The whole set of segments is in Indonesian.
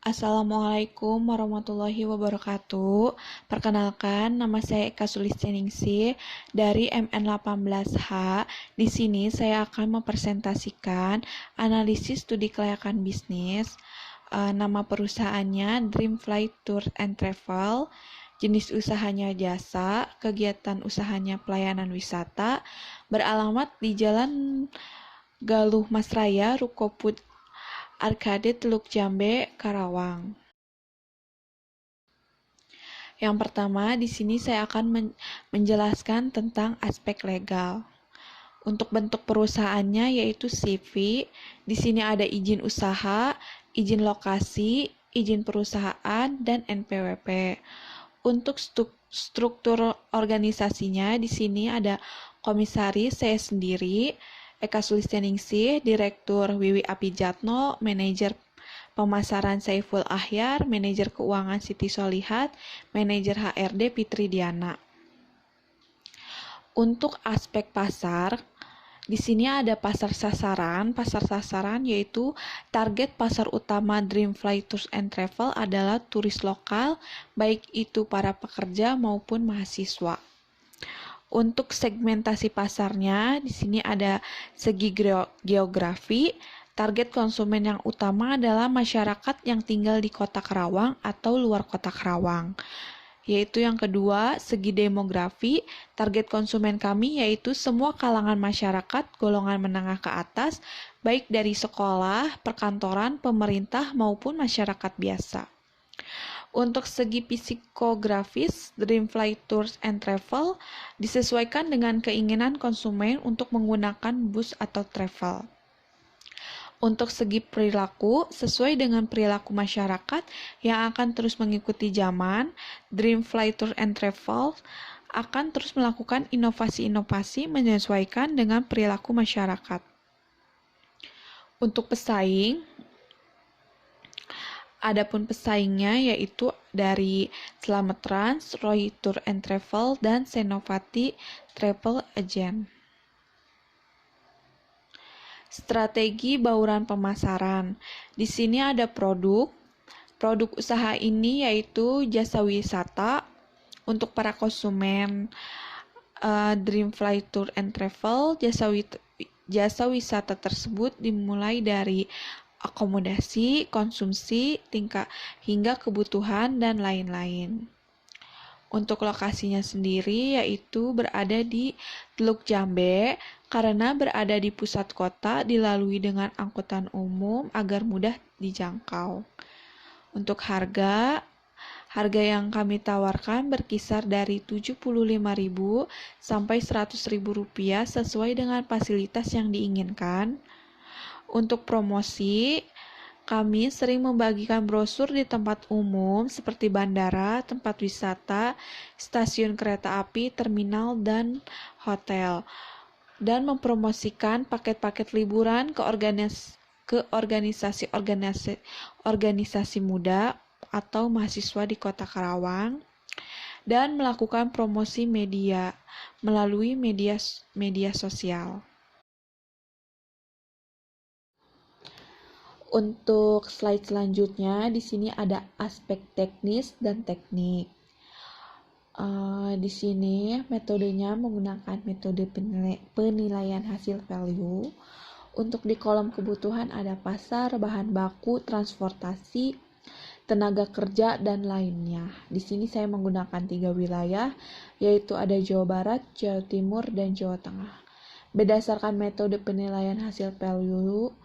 Assalamualaikum warahmatullahi wabarakatuh. Perkenalkan, nama saya Eka Sulistianingsih dari MN18H. Di sini saya akan mempresentasikan analisis studi kelayakan bisnis. Nama perusahaannya Dreamfly Tour and Travel. Jenis usahanya jasa, kegiatan usahanya pelayanan wisata, beralamat di Jalan Galuh Masraya, Rukoput Arkade, Teluk Jambe, Karawang. Yang pertama, di sini saya akan menjelaskan tentang aspek legal. Untuk bentuk perusahaannya yaitu CV. Di sini ada izin usaha, izin lokasi, izin perusahaan, dan NPWP. Untuk struktur organisasinya di sini ada komisaris saya sendiri, Eka Sulistianingsih, Direktur Wiwi Apijatno, Manajer Pemasaran Saiful Ahyar, Manajer Keuangan Siti Solihat, Manajer HRD Fitri Diana. Untuk aspek pasar, di sini ada pasar sasaran. Pasar sasaran yaitu target pasar utama Dreamfly Tours and Travel adalah turis lokal, baik itu para pekerja maupun mahasiswa. Untuk segmentasi pasarnya, di sini ada segi geografi. Target konsumen yang utama adalah masyarakat yang tinggal di Kota Karawang atau luar Kota Karawang. Yaitu yang kedua, segi demografi. Target konsumen kami yaitu semua kalangan masyarakat, golongan menengah ke atas, baik dari sekolah, perkantoran, pemerintah, maupun masyarakat biasa. Untuk segi psikografis, Dreamfly Tours and Travel disesuaikan dengan keinginan konsumen untuk menggunakan bus atau travel. Untuk segi perilaku, sesuai dengan perilaku masyarakat yang akan terus mengikuti zaman, Dreamfly Tour and Travel akan terus melakukan inovasi-inovasi menyesuaikan dengan perilaku masyarakat. Untuk pesaing, adapun pesaingnya yaitu dari Selamat Trans, Roy Tour and Travel, dan Senopati Travel Agent. Strategi bauran pemasaran. Di sini ada produk usaha ini yaitu jasa wisata. Untuk para konsumen Dreamfly Tour and Travel, jasa wisata tersebut dimulai dari akomodasi, konsumsi, hingga kebutuhan dan lain-lain. Untuk lokasinya sendiri yaitu berada di Teluk Jambe karena berada di pusat kota, dilalui dengan angkutan umum agar mudah dijangkau. Untuk harga yang kami tawarkan berkisar dari Rp75.000 sampai Rp100.000 sesuai dengan fasilitas yang diinginkan. Untuk promosi, kami sering membagikan brosur di tempat umum seperti bandara, tempat wisata, stasiun kereta api, terminal, dan hotel. Dan mempromosikan paket-paket liburan ke organisasi muda atau mahasiswa di Kota Karawang. Dan melakukan promosi media melalui media sosial. Untuk slide selanjutnya, di sini ada aspek teknis dan teknik. Di sini metodenya menggunakan metode penilaian hasil value. Untuk di kolom kebutuhan ada pasar, bahan baku, transportasi, tenaga kerja, dan lainnya. Di sini saya menggunakan 3 wilayah, yaitu ada Jawa Barat, Jawa Timur, dan Jawa Tengah. Berdasarkan metode penilaian hasil value,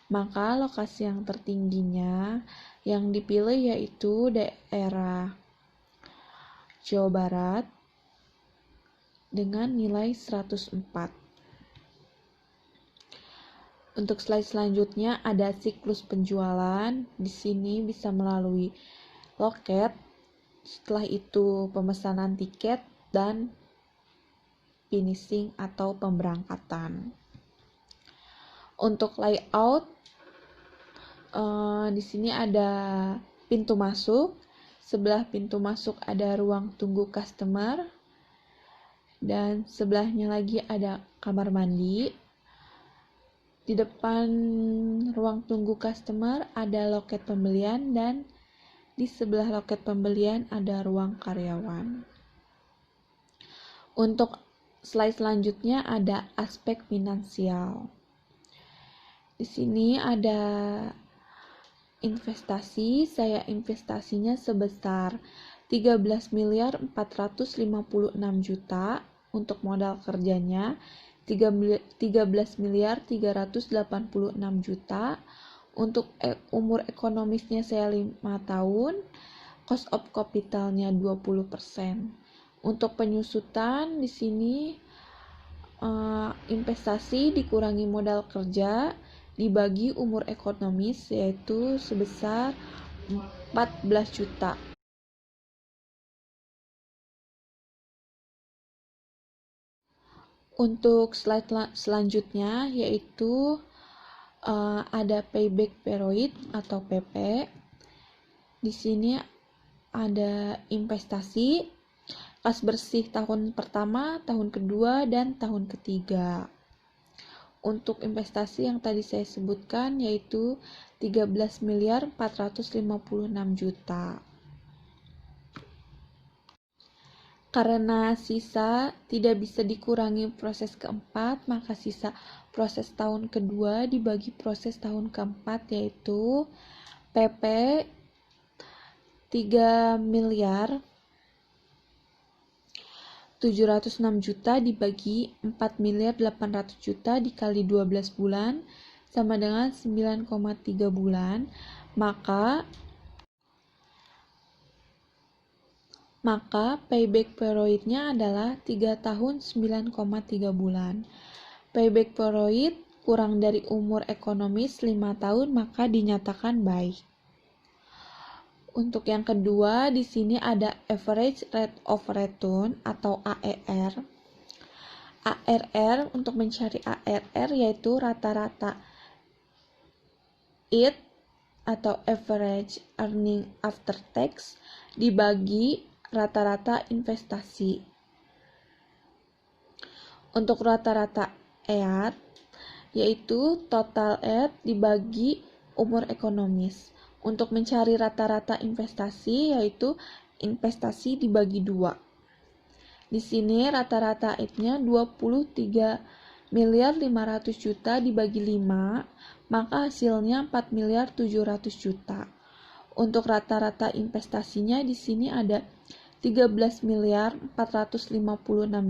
maka lokasi yang tertingginya yang dipilih yaitu daerah Jawa Barat dengan nilai 104. Untuk slide selanjutnya ada siklus penjualan. Di sini bisa melalui loket, setelah itu pemesanan tiket, dan finishing atau pemberangkatan. Untuk layout, di sini ada pintu masuk. Sebelah pintu masuk ada ruang tunggu customer, dan sebelahnya lagi ada kamar mandi. Di depan ruang tunggu customer ada loket pembelian dan Di sebelah loket pembelian ada ruang karyawan. Untuk slide selanjutnya ada aspek finansial. Di sini ada investasi, saya investasinya sebesar 13.456 juta untuk modal kerjanya, 13.386 juta. Untuk umur ekonomisnya saya 5 tahun, cost of capitalnya 20%. Untuk penyusutan di sini investasi dikurangi modal kerja dibagi umur ekonomis, yaitu sebesar 14 juta. Untuk slide selanjutnya yaitu ada payback period atau PP. Di sini ada investasi, kas bersih tahun pertama, tahun kedua, dan tahun ketiga. Untuk investasi yang tadi saya sebutkan yaitu 13.456 juta. Karena sisa tidak bisa dikurangi proses keempat, maka sisa proses tahun kedua dibagi proses tahun keempat, yaitu PP 3.706 juta dibagi 4.800 juta dikali 12 bulan sama dengan 9,3 bulan, maka payback periodnya adalah 3 tahun 9,3 bulan. Payback period kurang dari umur ekonomis 5 tahun, maka dinyatakan baik. Untuk yang kedua, di sini ada average rate of return atau ARR. ARR, untuk mencari ARR yaitu rata-rata IT atau average earning after tax dibagi rata-rata investasi. Untuk rata-rata EAT yaitu total EAT dibagi umur ekonomis. Untuk mencari rata-rata investasi yaitu investasi dibagi 2. Di sini rata-rata EAT-nya 23.500 juta dibagi 5, maka hasilnya 4.700 juta. Untuk rata-rata investasinya di sini ada 13.456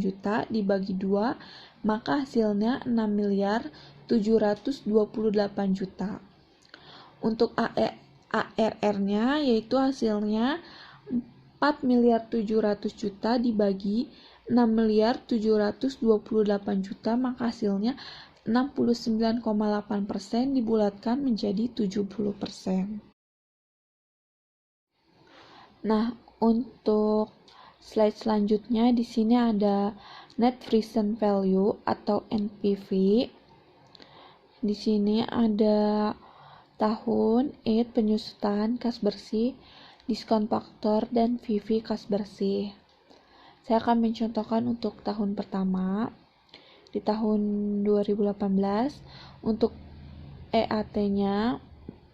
juta dibagi 2, maka hasilnya 6.728 juta. Untuk ARR-nya yaitu hasilnya 4.700 juta dibagi 6.728 juta, maka hasilnya 69,8% dibulatkan menjadi 70%. Nah, untuk slide selanjutnya di sini ada net present value atau NPV. Di sini ada tahun, IT, penyusutan, kas bersih, diskon faktor, dan VV kas bersih. Saya akan mencontohkan untuk tahun pertama. Di tahun 2018 untuk EAT-nya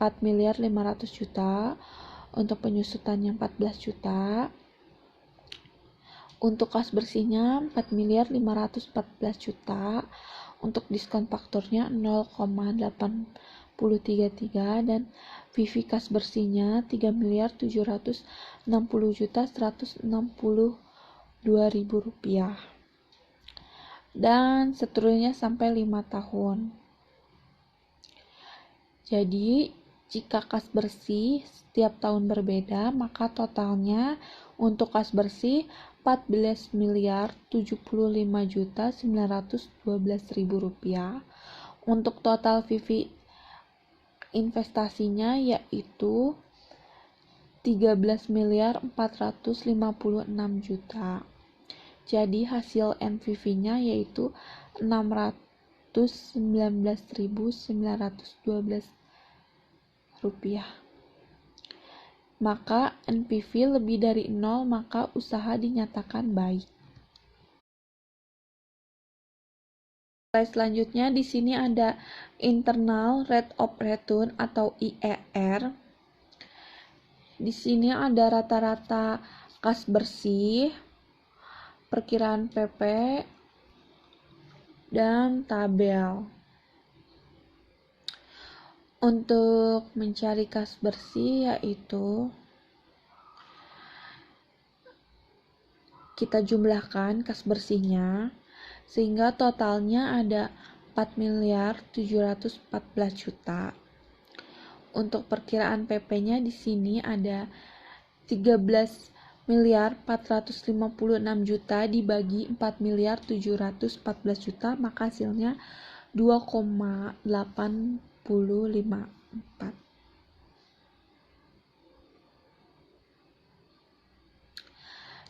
4.500 juta, untuk penyusutannya 14 juta, untuk kas bersihnya 4.514 juta, untuk diskon faktornya 0,833 dan VV kas bersihnya 3.760.162.000 rupiah, dan seterusnya sampai 5 tahun. Jadi jika kas bersih setiap tahun berbeda, maka totalnya untuk kas bersih 14.075.912.000 rupiah. Untuk total VV investasinya yaitu 13.456 juta. Jadi hasil NPV-nya yaitu 619.912 rupiah. Maka NPV lebih dari 0, maka usaha dinyatakan baik. Selanjutnya di sini ada internal rate of return atau IRR. Di sini ada rata-rata kas bersih, perkiraan PP, dan tabel. Untuk mencari kas bersih yaitu kita jumlahkan kas bersihnya sehingga totalnya ada 4.714.000.000. Untuk perkiraan PP-nya di sini ada 13.456.000.000 dibagi 4.714.000.000, maka hasilnya 2,854.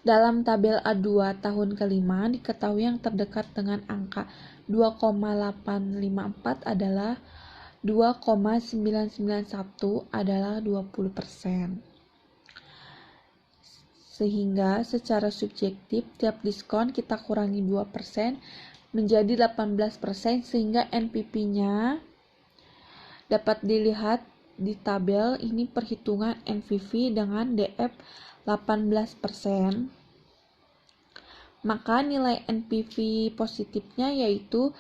Dalam tabel A2 tahun kelima diketahui yang terdekat dengan angka 2,854 adalah 2,991 adalah 20%. Sehingga secara subjektif tiap diskon kita kurangi 2% menjadi 18%, sehingga NPV-nya dapat dilihat di tabel ini perhitungan NPV dengan DF 18%. Maka nilai NPV positifnya yaitu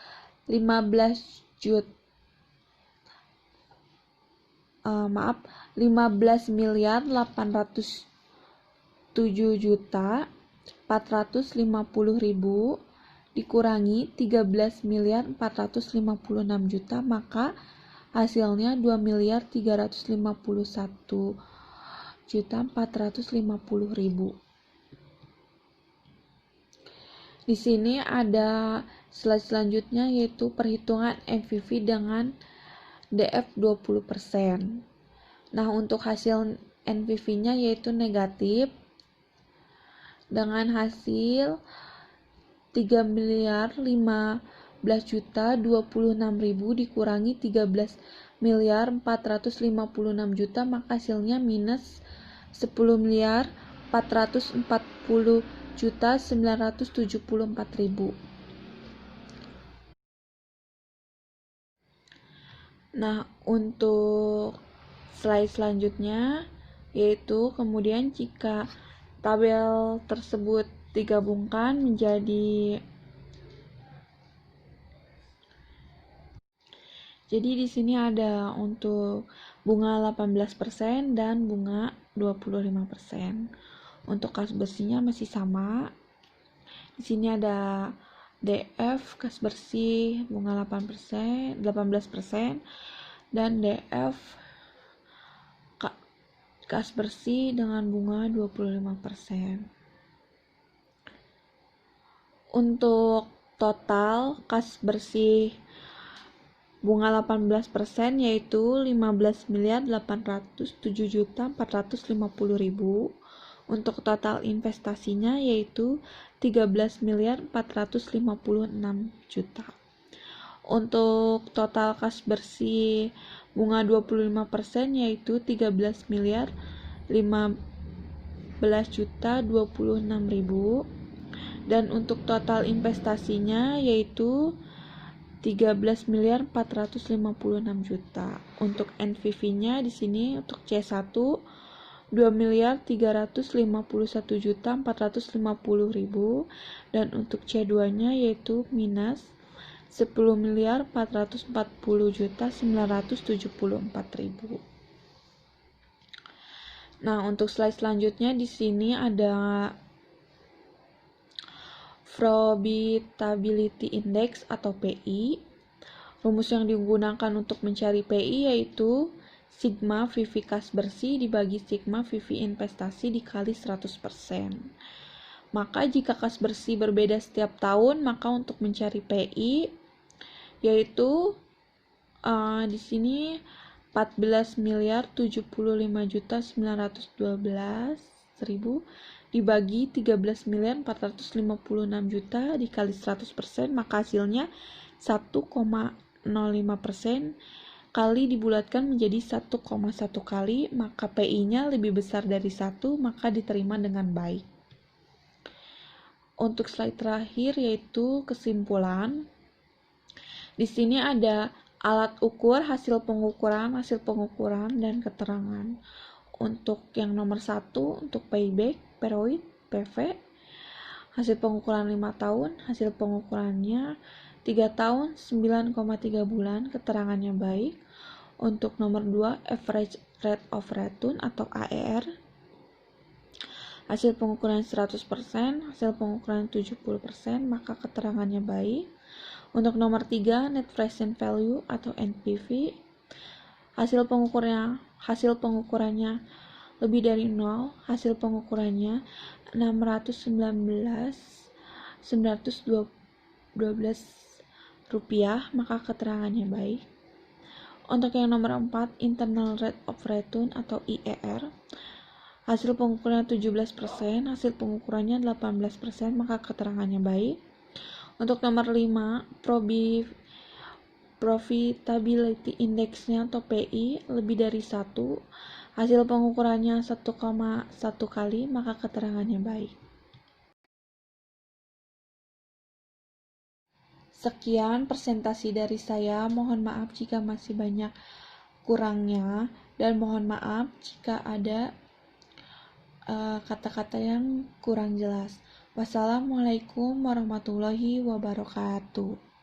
15.807.450.000 dikurangi 13.456.000.000, maka hasilnya 2.351.450.000. Di sini ada slide selanjutnya yaitu perhitungan NPV dengan DF 20%. Nah, untuk hasil NPV-nya yaitu negatif dengan hasil 3.015.026.000 dikurangi 13.456.000.000, maka hasilnya minus 10.440.974.000. Nah, untuk slide selanjutnya yaitu kemudian jika tabel tersebut digabungkan menjadi di sini ada untuk bunga 18% dan bunga 25%. Untuk kas bersihnya masih sama. Di sini ada DF kas bersih bunga 18% dan DF kas bersih dengan bunga 25%. Untuk total kas bersih bunga 18% yaitu 15.807.450.000. Untuk total investasinya yaitu 13.456.000.000. Untuk total kas bersih bunga 25% yaitu 13.015.026.000. Dan untuk total investasinya yaitu 13.456.000.000. Untuk NPV-nya di sini untuk C1 2.351.450.000 dan untuk C2-nya yaitu minus 10.440.974.000. Nah, untuk slide selanjutnya di sini ada Profitability Index atau PI. Rumus yang digunakan untuk mencari PI yaitu sigma VV kas bersih dibagi sigma VV investasi dikali 100%. Maka jika kas bersih berbeda setiap tahun, maka untuk mencari PI yaitu di sini 14.075.912.000 dibagi 13.456.000.000 dikali 100%, maka hasilnya 1,05% kali dibulatkan menjadi 1,1 kali, maka PI-nya lebih besar dari 1, maka diterima dengan baik. Untuk slide terakhir yaitu kesimpulan. Di sini ada alat ukur, hasil pengukuran, dan keterangan. Untuk yang nomor 1, untuk payback, peroid, PV, hasil pengukuran 5 tahun, hasil pengukurannya 3 tahun, 9,3 bulan, keterangannya baik. Untuk nomor 2, average rate of return atau AER, hasil pengukuran 100%, hasil pengukuran 70%, maka keterangannya baik. Untuk nomor 3, net present value atau NPV, hasil pengukurannya lebih dari 0, hasil pengukurannya 619.912 rupiah, maka keterangannya baik. Untuk yang nomor 4, internal rate of return atau IRR, hasil pengukurannya 17%, hasil pengukurannya 18%, maka keterangannya baik. Untuk nomor 5, profitability index-nya atau PI lebih dari 1, hasil pengukurannya 1,1 kali, maka keterangannya baik. Sekian presentasi dari saya, mohon maaf jika masih banyak kurangnya, dan mohon maaf jika ada kata-kata yang kurang jelas. Wassalamualaikum warahmatullahi wabarakatuh.